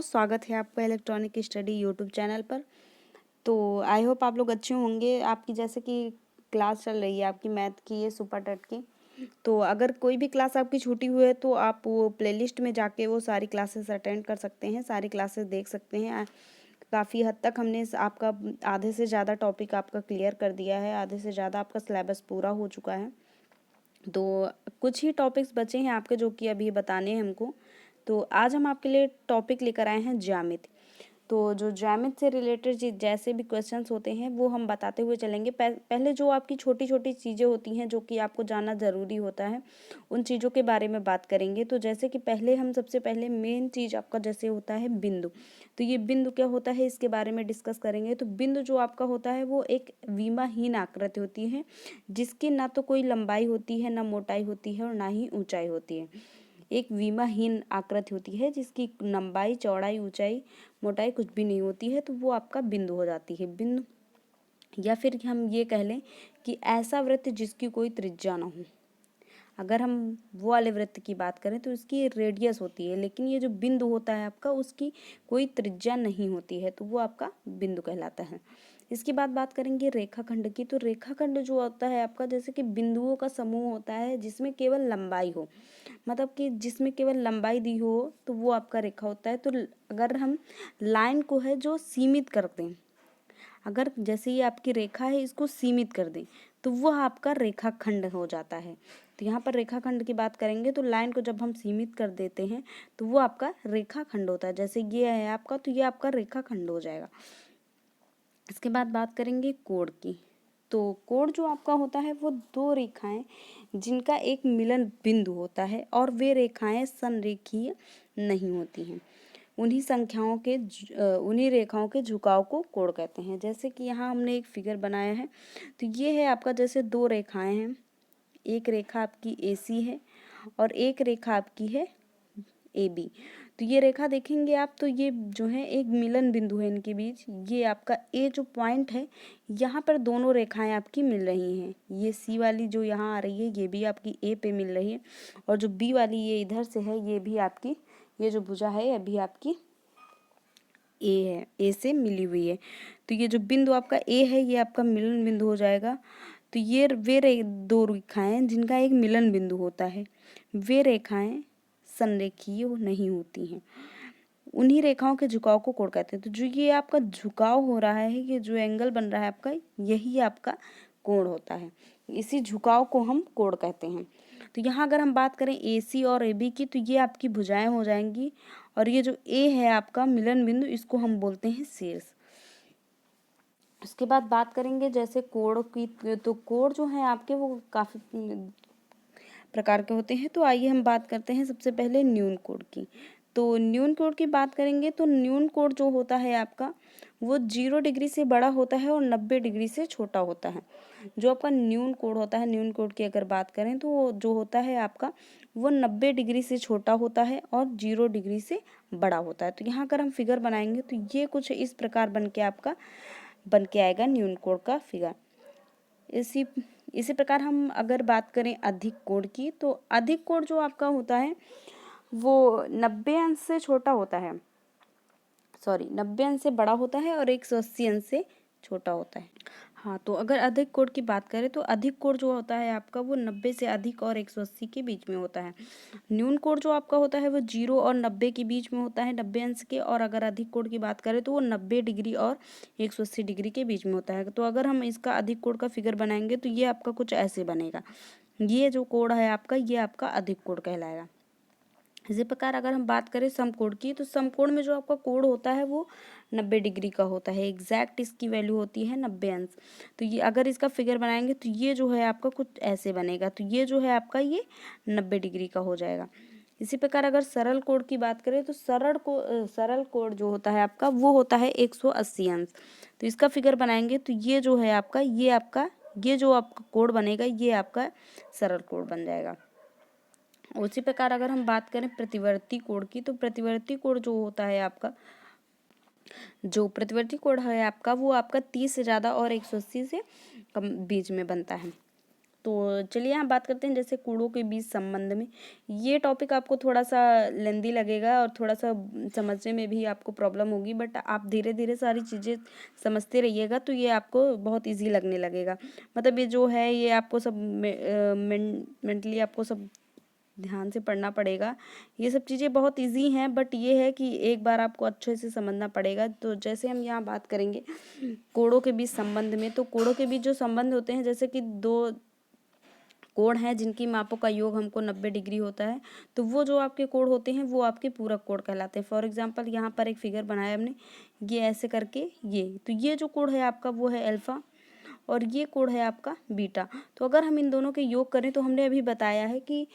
स्वागत है आपका इलेक्ट्रॉनिक स्टडी यूट्यूब चैनल पर। तो आई होप आप लोग अच्छे होंगे। आपकी जैसे कि क्लास चल रही है आपकी मैथ की, ये सुपर टेट की। तो अगर कोई भी क्लास आपकी छूटी हुई है तो आप वो प्लेलिस्ट में जाके वो सारी क्लासेस अटेंड कर सकते हैं, सारी क्लासेस देख सकते हैं। काफ़ी हद तक हमने आपका आधे से ज़्यादा टॉपिक आपका क्लियर कर दिया है, आधे से ज़्यादा आपका सिलेबस पूरा हो चुका है। तो कुछ ही टॉपिक्स बचे हैं आपके जो कि अभी बताने हैं हमको। तो आज हम आपके लिए टॉपिक लेकर आए हैं ज्यामिति। तो जो ज्यामिति से रिलेटेड जैसे भी क्वेश्चंस होते हैं वो हम बताते हुए चलेंगे। पहले जो आपकी छोटी छोटी चीज़ें होती हैं जो कि आपको जानना ज़रूरी होता है, उन चीज़ों के बारे में बात करेंगे। तो जैसे कि पहले हम सबसे पहले मेन चीज़ आपका जैसे होता है बिंदु। तो ये बिंदु क्या होता है इसके बारे में डिस्कस करेंगे। तो बिंदु जो आपका होता है वो एक विमाहीन आकृति होती है, जिसकी ना तो कोई लंबाई होती है, ना मोटाई होती है और ना ही ऊंचाई होती है। एक विमाहीन आकृति होती है जिसकी लंबाई, चौड़ाई, ऊंचाई, मोटाई कुछ भी नहीं होती है, तो वो आपका बिंदु हो जाती है। बिंदु, या फिर हम ये कह लें कि ऐसा वृत्त जिसकी कोई त्रिज्या ना हो। अगर हम वो वाले वृत्त की बात करें तो इसकी रेडियस होती है, लेकिन ये जो बिंदु होता है आपका उसकी कोई त्रिज्या नहीं होती है, तो वो आपका बिंदु कहलाता है। इसके बाद बात करेंगे रेखाखंड की। तो रेखाखंड जो होता है आपका जैसे कि बिंदुओं का समूह होता है जिसमें केवल लंबाई हो, मतलब कि जिसमें केवल लंबाई दी हो तो वो आपका रेखा होता है। तो अगर हम लाइन को है जो सीमित कर दें, अगर जैसे ये आपकी रेखा है इसको सीमित कर दें तो वह आपका रेखाखंड हो जाता है। तो यहाँ पर रेखाखंड की बात करेंगे तो लाइन को जब हम सीमित कर देते हैं तो वो आपका रेखाखंड होता है। जैसे ये है आपका, तो ये आपका रेखाखंड हो जाएगा। इसके बाद बात करेंगे कोण की। तो कोण जो आपका होता है वो दो रेखाएं जिनका एक मिलन बिंदु होता है और वे रेखाएं संरेखीय नहीं होती हैं। उन्हीं रेखाओं के झुकाव को कोण कहते हैं। जैसे कि यहाँ हमने एक फिगर बनाया है, तो ये है आपका जैसे दो रेखाएं हैं, एक रेखा आपकी AC है और एक रेखा आपकी है AB। तो ये रेखा देखेंगे आप तो ये जो है एक मिलन बिंदु है इनके बीच। ये आपका A जो पॉइंट है, यहाँ पर दोनों रेखाएं आपकी मिल रही हैं। ये C वाली जो यहाँ आ रही है ये भी आपकी A पे मिल रही है, और जो B वाली ये इधर से है ये भी आपकी, ये जो भुजा है ये भी आपकी A है, A से मिली हुई है। तो ये जो बिंदु आपका A है ये आपका मिलन बिंदु हो जाएगा। तो ये दो रेखाएं जिनका एक मिलन बिंदु होता है, वे रेखाएं संरेखीय नहीं होती हैं। उन्हीं रेखाओं के झुकाव को कोण कहते हैं। तो जो ये आपका झुकाव हो रहा है, ये जो एंगल बन रहा है आपका, यही आपका कोण होता है। इसी झुकाव को हम कोण कहते हैं। तो यहाँ अगर हम बात करें AC और AB की, तो ये आपकी भुजाएं हो जाएंगी, और ये जो A है आपका मिलन बिंदु, इसको हम बोलते हैं शीर्ष। उसके बाद बात करेंगे जैसे कोण की। तो कोण जो है आपके वो काफ़ी प्रकार के होते हैं। तो आइए हम बात करते हैं सबसे पहले न्यून कोण की। तो न्यून कोण की बात करेंगे तो न्यून कोण जो होता है आपका वो 0 डिग्री से बड़ा होता है और 90 डिग्री से छोटा होता है। जो आपका न्यून कोण होता है, न्यून कोण की अगर बात करें तो वो जो होता है आपका वो 90 डिग्री से छोटा होता है और 0 डिग्री से बड़ा होता है। तो यहाँ अगर हम फिगर बनाएंगे तो ये कुछ इस प्रकार बन के आएगा न्यून कोण का फिगर। इसी प्रकार हम अगर बात करें अधिक कोण की, तो अधिक कोण जो आपका होता है वो 90 अंश से छोटा होता है, 90 अंश से बड़ा होता है और 180 अंश से छोटा होता है। हाँ, तो अगर अधिक कोण की बात करें तो अधिक कोण जो होता है आपका वो 90 से अधिक और 180 के बीच में होता है। न्यून कोण जो आपका होता है वो 0 और 90 के बीच में होता है, 90 अंश के। और अगर अधिक कोण की बात करें तो वो 90 डिग्री और 180 डिग्री के बीच में होता है। तो अगर हम इसका अधिक कोण का फिगर बनाएंगे तो ये आपका कुछ ऐसे बनेगा। ये जो कोण है आपका ये आपका अधिक कोण कहलाएगा। इसी प्रकार अगर हम बात करें समकोण की, तो समकोण में जो आपका कोण होता है वो 90 डिग्री का होता है। एग्जैक्ट इसकी वैल्यू होती है 90 अंश। तो ये अगर इसका फिगर बनाएंगे तो ये जो है आपका कुछ ऐसे बनेगा। तो ये जो है आपका ये 90 डिग्री का हो जाएगा। इसी प्रकार अगर सरल कोण की बात करें तो सरल कोण जो होता है आपका वो होता है 180 अंश। तो इसका फिगर बनाएंगे तो ये जो है आपका ये जो आपका कोण बनेगा ये आपका सरल कोण बन जाएगा। उसी प्रकार अगर हम बात करें प्रतिवर्ती कोण की, तो प्रतिवर्ती कोण जो होता है आपका, जो प्रतिवर्ती कोण है आपका वो आपका 30 से ज़्यादा और 180 से कम बीच में बनता है। तो चलिए हम बात करते हैं जैसे कोड़ों के बीच संबंध में। ये टॉपिक आपको थोड़ा सा लेंदी लगेगा और थोड़ा सा समझने में भी आपको प्रॉब्लम होगी, बट आप धीरे धीरे सारी चीज़ें समझते रहिएगा तो ये आपको बहुत इजी लगने लगेगा। मतलब ये जो है ये आपको सब मेंटली आपको सब ध्यान से पढ़ना पड़ेगा। ये सब चीज़ें बहुत इजी हैं, बट ये है कि एक बार आपको अच्छे से समझना पड़ेगा। तो जैसे हम यहाँ बात करेंगे कोड़ों के बीच संबंध में, तो कोड़ों के बीच जो संबंध होते हैं, जैसे कि दो कोण हैं जिनकी मापों का योग हमको 90 डिग्री होता है, तो वो जो आपके कोण होते हैं वो आपके पूरक कोण कहलाते हैं। फॉर एग्जांपल यहाँ पर एक फिगर बनाया हमने, ये ऐसे करके ये जो कोण है आपका वो है अल्फा और ये कोण है आपका बीटा। तो अगर हम इन दोनों के योग करें तो हमने अभी बताया है कि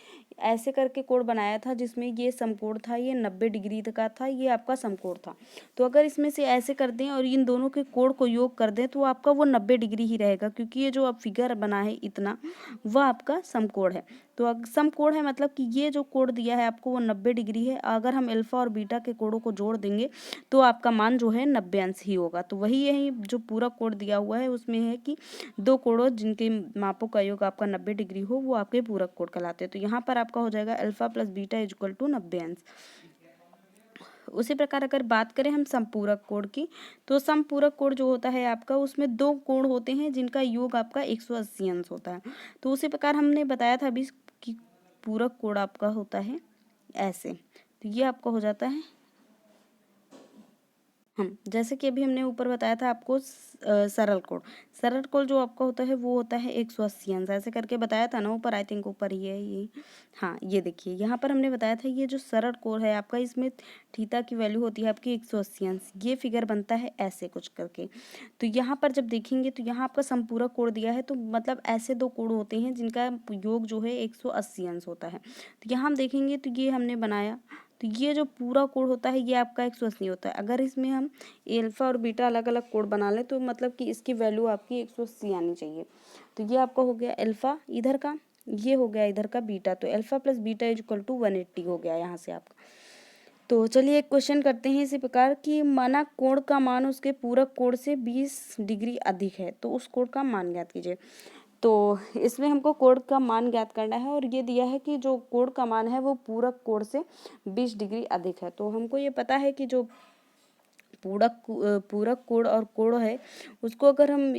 ऐसे करके कोण बनाया था जिसमें ये समकोण था, ये 90 डिग्री का था, ये आपका समकोण था। तो अगर इसमें से ऐसे कर दें और इन दोनों के कोण को योग कर दें तो आपका वो 90 डिग्री ही रहेगा, क्योंकि ये जो आप फिगर बना है इतना, वह आपका समकोण है। तो समकोण है मतलब कि ये जो कोण दिया है आपको वो 90 डिग्री है। अगर हम अल्फा और बीटा के कोणों को जोड़ देंगे तो आपका मान जो है 90 अंश ही होगा। तो वही यही जो पूरा कोण दिया हुआ है उसमें है कि दो कोणों जिनके मापों का योग आपका 90 डिग्री हो वो आपके पूरक कोण कहलाते हैं। तो यहाँ पर आपका हो जाएगा alpha plus beta is equal to 90 अंश। उसी प्रकार अगर बात करें हम समपूरक कोण की, तो समपूरक कोण जो होता है आपका उसमें दो कोण होते हैं जिनका योग आपका 180 अंश होता है। तो उसी प्रकार हमने बताया था अभी कि पूरक कोण आपका होता है ऐसे। तो ये आपका हो जाता है जैसे कि अभी हमने ऊपर बताया था आपको सरल कोण जो आपका होता है वो होता है 180 अंश। ऐसे करके बताया था ना ऊपर, आई थिंक ऊपर ही है ये। हाँ ये देखिए यहाँ पर हमने बताया था ये जो सरल कोण है आपका इसमें थीटा की वैल्यू होती है आपकी 180 अंश। ये फिगर बनता है ऐसे कुछ करके। तो यहाँ पर जब देखेंगे तो यहाँ आपका संपूरक कोण दिया है, तो मतलब ऐसे दो कोण होते हैं जिनका योग जो है 180 अंश होता है। तो यहाँ हम देखेंगे तो ये हमने बनाया, तो ये जो पूरा कोण होता है ये आपका 180 होता है। अगर इसमें हम अल्फा और बीटा अलग अलग कोण बना लें तो मतलब कि इसकी वैल्यू आपकी 180 आनी चाहिए। तो ये आपका हो गया अल्फा इधर का, ये हो गया इधर का बीटा। तो alpha plus beta is equal to 180 हो गया यहाँ से आपका। तो चलिए एक क्वेश्चन करते हैं इसी प्रकार कि माना कोण का मान उसके पूरक कोण से 20 डिग्री अधिक है, तो उस कोण का मान ज्ञात कीजिए। तो इसमें हमको कोण का मान ज्ञात करना है और ये दिया है कि जो कोण का मान है वो पूरक कोण से 20 डिग्री अधिक है। तो हमको ये पता है कि जो पूरक कोण और कोण है उसको अगर हम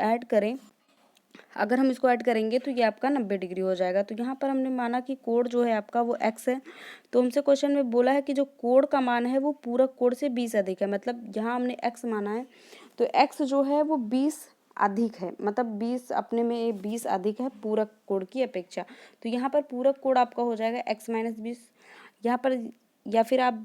ऐड करें, अगर हम इसको ऐड करेंगे तो ये आपका 90 डिग्री हो जाएगा। तो यहाँ पर हमने माना कि कोण जो है आपका वो x है। तो हमसे क्वेश्चन में बोला है कि जो कोण का मान है वो पूरक कोण से 20 अधिक है। मतलब यहाँ हमने x माना है तो x जो है वो 20 अधिक है, मतलब 20 अपने में 20 अधिक है पूरक कोण की अपेक्षा। तो यहाँ पर पूरक कोण आपका हो जाएगा x माइनस 20 यहाँ पर, या फिर आप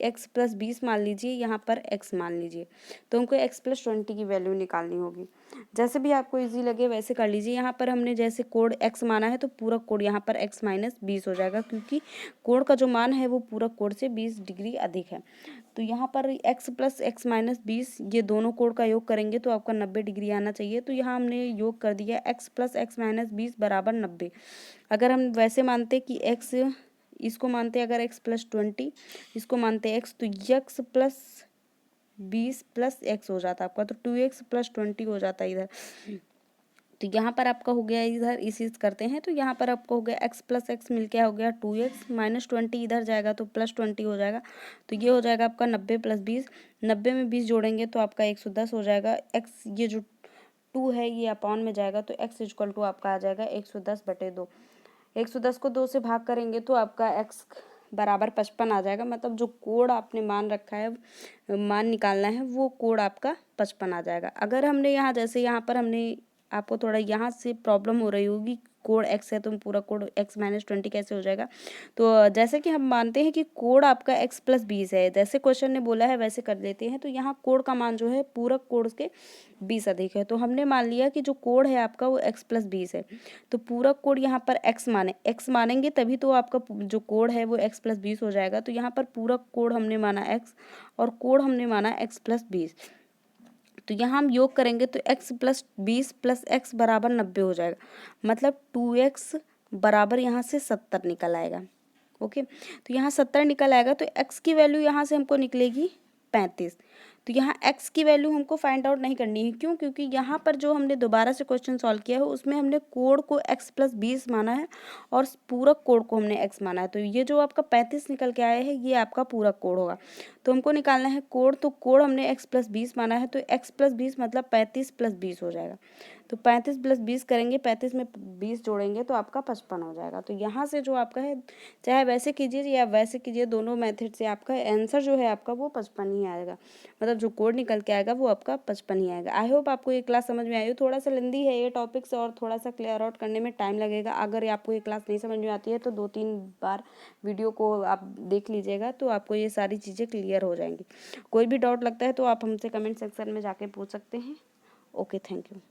x प्लस 20 मान लीजिए, यहाँ पर x मान लीजिए। तो हमको x प्लस 20 की वैल्यू निकालनी होगी। जैसे भी आपको इजी लगे वैसे कर लीजिए। यहाँ पर हमने जैसे कोण x माना है तो पूरक कोण यहाँ पर x माइनस 20 हो जाएगा, क्योंकि कोण का जो मान है वो पूरक कोण से 20 डिग्री अधिक है। तो यहाँ पर x प्लस x माइनस 20 ये दोनों कोण का योग करेंगे तो आपका 90 डिग्री आना चाहिए। तो यहाँ हमने योग कर दिया x प्लस x माइनस 20 बराबर 90। अगर हम वैसे मानते कि x, इसको मानते अगर x प्लस 20, इसको मानते x, तो x प्लस 20 प्लस x हो जाता आपका, तो 2x प्लस 20 हो जाता इधर। तो यहाँ पर आपका हो गया, इधर इसी करते हैं तो यहाँ पर आपका हो गया x प्लस एक्स मिल के हो गया 2x माइनस 20 इधर जाएगा तो प्लस 20 हो जाएगा। तो ये हो जाएगा आपका 90 प्लस 20, 90 में 20 जोड़ेंगे तो आपका 110 हो जाएगा। x ये जो 2 है ये अपॉन में जाएगा तो x इक्वल टू आपका आ जाएगा 110/2। 110 को 2 से भाग करेंगे तो आपका x बराबर 55 आ जाएगा। मतलब जो कोण आपने मान रखा है, मान निकालना है, वो कोण आपका 55 आ जाएगा। अगर हमने यहाँ जैसे यहाँ पर हमने आपको थोड़ा यहाँ से प्रॉब्लम हो रही होगी, कोण x है तो पूरा कोण x माइनस 20 कैसे हो जाएगा। तो जैसे कि हम मानते हैं कि कोण आपका x प्लस 20 है, जैसे क्वेश्चन ने बोला है वैसे कर लेते हैं। तो यहाँ कोण का मान जो है पूरक कोण के 20 अधिक है। तो हमने मान लिया कि जो कोण है आपका वो x प्लस 20 है। तो पूरक कोण यहाँ पर x मानेंगे तभी तो आपका जो कोण है वो x प्लस 20 हो जाएगा। तो यहाँ पर पूरक कोण हमने माना x और कोण हमने माना x प्लस 20। तो यहाँ हम योग करेंगे तो x प्लस 20 प्लस x बराबर 90 हो जाएगा। मतलब 2x बराबर यहाँ से 70 निकल आएगा। ओके, तो यहाँ 70 निकल आएगा तो x की वैल्यू यहाँ से हमको निकलेगी 35। तो यहाँ x की वैल्यू हमको फाइंड आउट नहीं करनी है। क्यों? क्योंकि यहाँ पर जो हमने दोबारा से क्वेश्चन सॉल्व किया है उसमें हमने कोण को x प्लस 20 माना है और पूरक कोण को हमने x माना है। तो ये जो आपका 35 निकल के आया है ये आपका पूरक कोण होगा। तो हमको निकालना है कोण, तो कोण हमने x प्लस 20 माना है, तो x प्लस 20 मतलब 35 प्लस 20 हो जाएगा। तो 35 प्लस 20 करेंगे, 35 में 20 जोड़ेंगे तो आपका 55 हो जाएगा। तो यहाँ से जो आपका है, चाहे वैसे कीजिए या वैसे कीजिए, दोनों मेथड से आपका आंसर जो है आपका वो 55 ही आएगा। मतलब जो कोड निकल के आएगा वो आपका 55 ही आएगा। आई होप आपको ये क्लास समझ में आई हो। थोड़ा सा लेंदी है ये टॉपिक्स और थोड़ा सा क्लियर आउट करने में टाइम लगेगा। अगर आपको ये क्लास नहीं समझ में आती है तो 2-3 बार वीडियो को आप देख लीजिएगा तो आपको ये सारी चीज़ें क्लियर हो जाएंगी। कोई भी डाउट लगता है तो आप हमसे कमेंट सेक्शन में जाके पूछ सकते हैं। Okay, thank you.